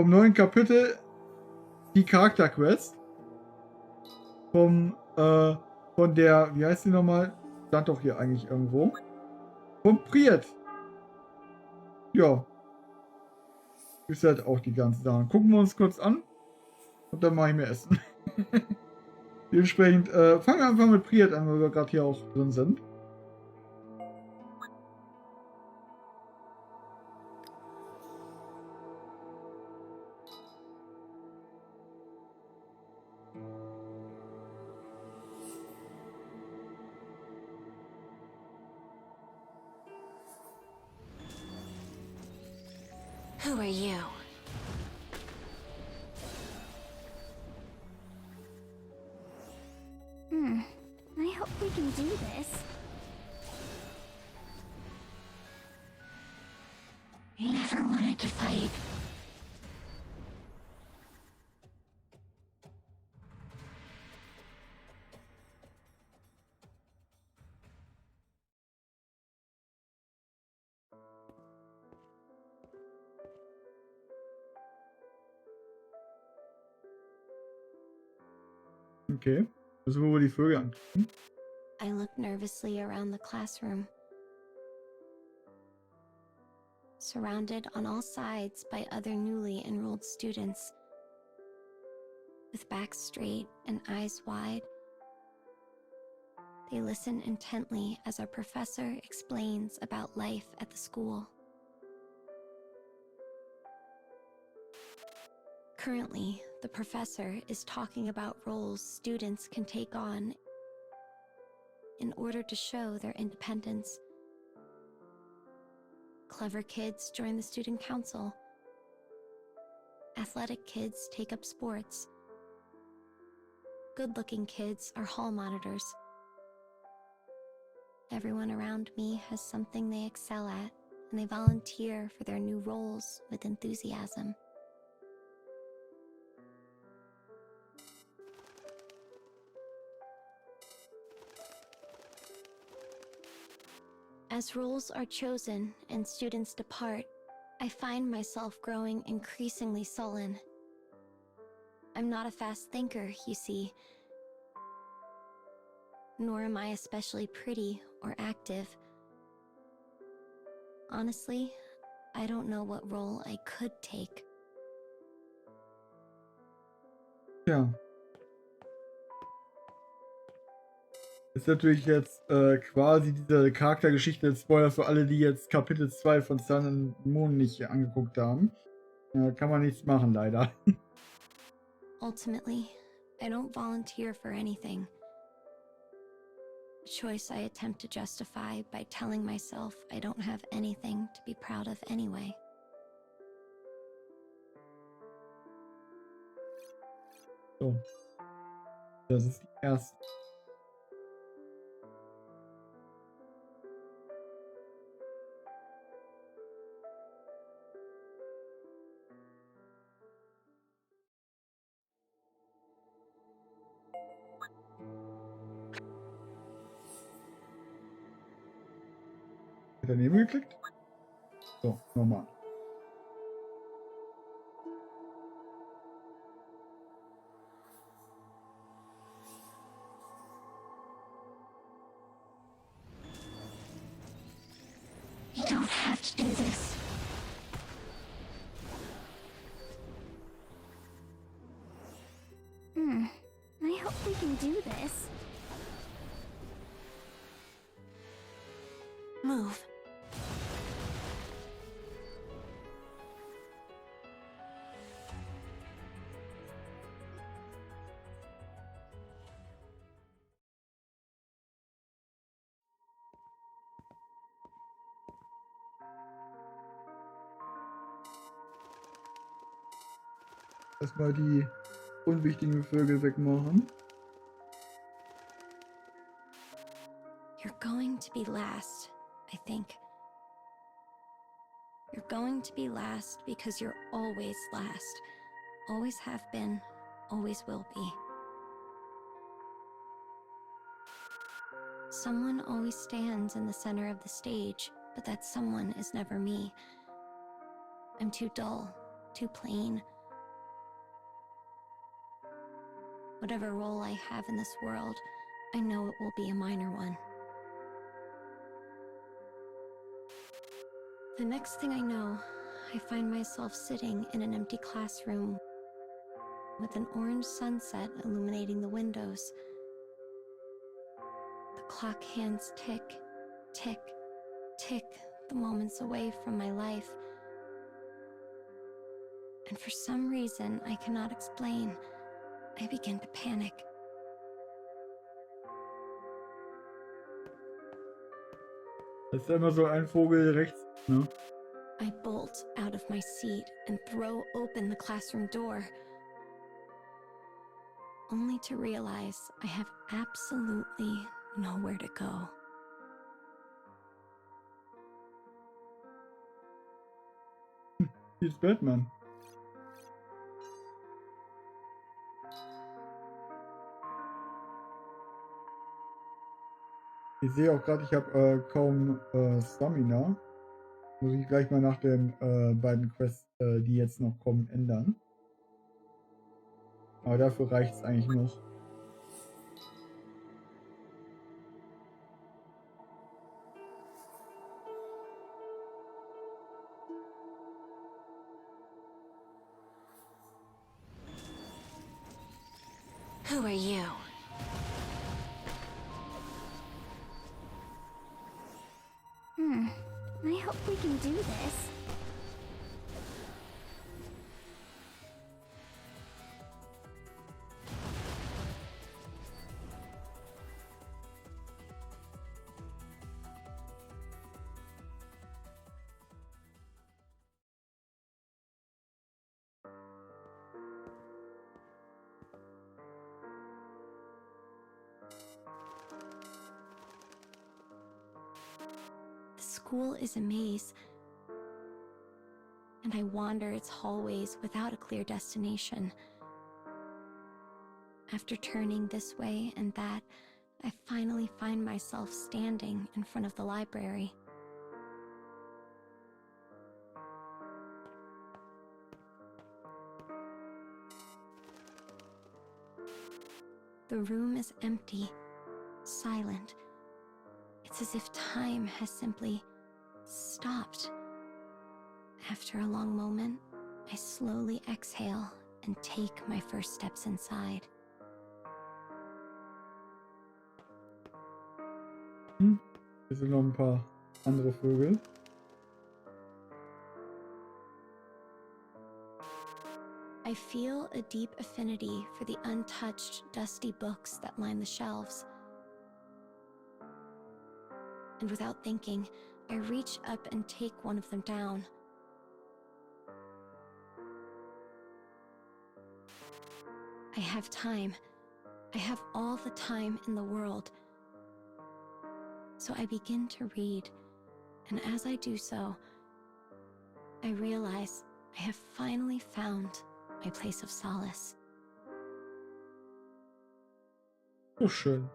vom neuen Kapitel die Charakterquest. Von der, wie heißt die nochmal? Stand doch hier eigentlich irgendwo. Von Priyet. Ja. Ist halt auch die ganzen Sachen. Gucken wir uns kurz an. Und dann mache ich mir Essen. Dementsprechend fangen wir einfach mit Priyet an, weil wir gerade hier auch drin sind. Who are you? I hope we can do this. I never wanted to fight. Okay. Versuchen wir die Vögel angucken. I look nervously around the classroom. Surrounded on all sides by other newly enrolled students. With backs straight and eyes wide, they listen intently as our professor explains about life at the school. Currently, the professor is talking about roles students can take on in order to show their independence. Clever kids join the student council. Athletic kids take up sports. Good-looking kids are hall monitors. Everyone around me has something they excel at, and they volunteer for their new roles with enthusiasm. As roles are chosen and students depart, I find myself growing increasingly sullen. I'm not a fast thinker, you see, nor am I especially pretty or active. Honestly, I don't know what role I could take. Ja. Ist natürlich jetzt quasi diese Charaktergeschichte als Spoiler für alle, die jetzt Kapitel 2 von Sun and Moon nicht angeguckt haben. Kann man nichts machen, leider. Ultimately, I don't volunteer for anything. A choice I attempt to justify by telling myself I don't have anything to be proud of anyway. So. Das ist die erste. Daneben geklickt? So, nochmal. You don't have to do this. I hope we can do this. Move. Erstmal die unwichtigen Vögel wegmachen. You're going to be last, I think. You're going to be last because you're always last. Always have been, always will be. Someone always stands in the center of the stage, but that someone is never me. I'm too dull, too plain. Whatever role I have in this world, I know it will be a minor one. The next thing I know, I find myself sitting in an empty classroom with an orange sunset illuminating the windows. The clock hands tick, tick, tick, the moments away from my life. And for some reason I cannot explain, I begin to panic. Das ist immer so ein Vogel rechts, ne? I bolt out of my seat and throw open the classroom door, only to realize I have absolutely nowhere to go. Hier ist Batman. Ich sehe auch gerade, ich habe kaum Stamina. Muss ich gleich mal nach den beiden Quests, die jetzt noch kommen, ändern. Aber dafür reicht es eigentlich noch. Who are you? I hope we can do this. The school is a maze, and I wander its hallways without a clear destination. After turning this way and that, I finally find myself standing in front of the library. The room is empty, silent. It's as if time has simply stopped. After a long moment, I slowly exhale and take my first steps inside. Hier sind noch ein paar andere Vögel. I feel a deep affinity for the untouched, dusty books that line the shelves. And without thinking, I reach up and take one of them down. I have time. I have all the time in the world. So I begin to read, and as I do so, I realize I have finally found my place of solace. So schön.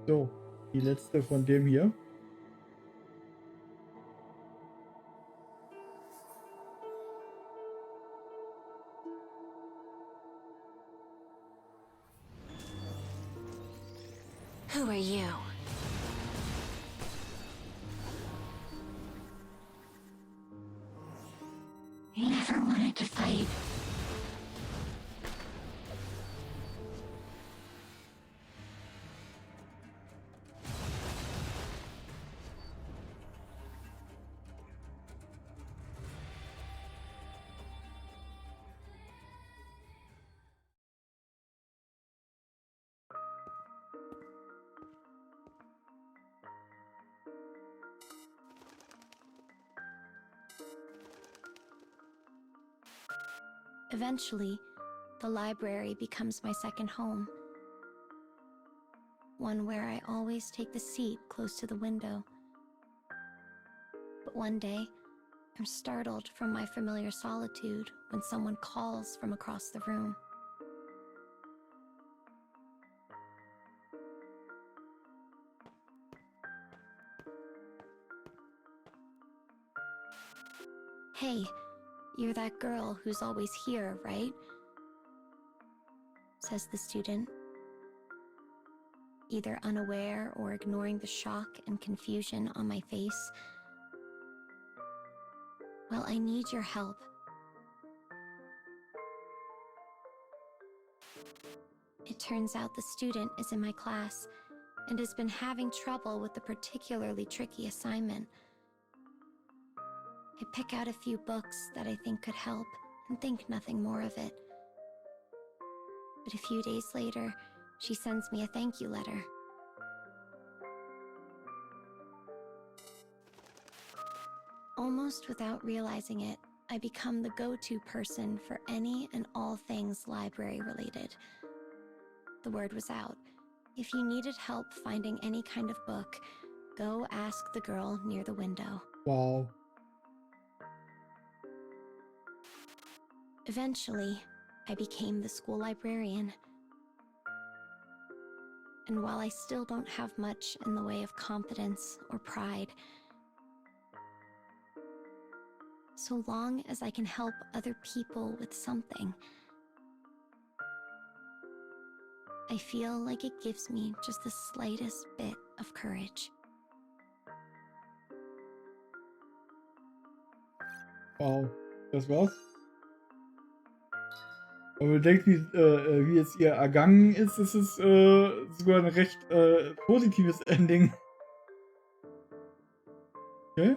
So, die letzte von dem hier. Who are you? I never wanted to fight. Eventually, the library becomes my second home. One where I always take the seat close to the window. But one day, I'm startled from my familiar solitude when someone calls from across the room. Hey, you're that girl who's always here, right? Says the student, either unaware or ignoring the shock and confusion on my face. Well, I need your help. It turns out the student is in my class and has been having trouble with a particularly tricky assignment. I pick out a few books that I think could help and think nothing more of it. But a few days later, she sends me a thank you letter. Almost without realizing it, I become the go-to person for any and all things library related. The word was out. If you needed help finding any kind of book, go ask the girl near the window. Wow. Eventually, I became the school librarian. And while I still don't have much in the way of confidence or pride, so long as I can help other people with something, I feel like it gives me just the slightest bit of courage. Wow. Das war's. Wenn man denkt, wie es ihr ergangen ist, ist es sogar ein recht positives Ending. Okay.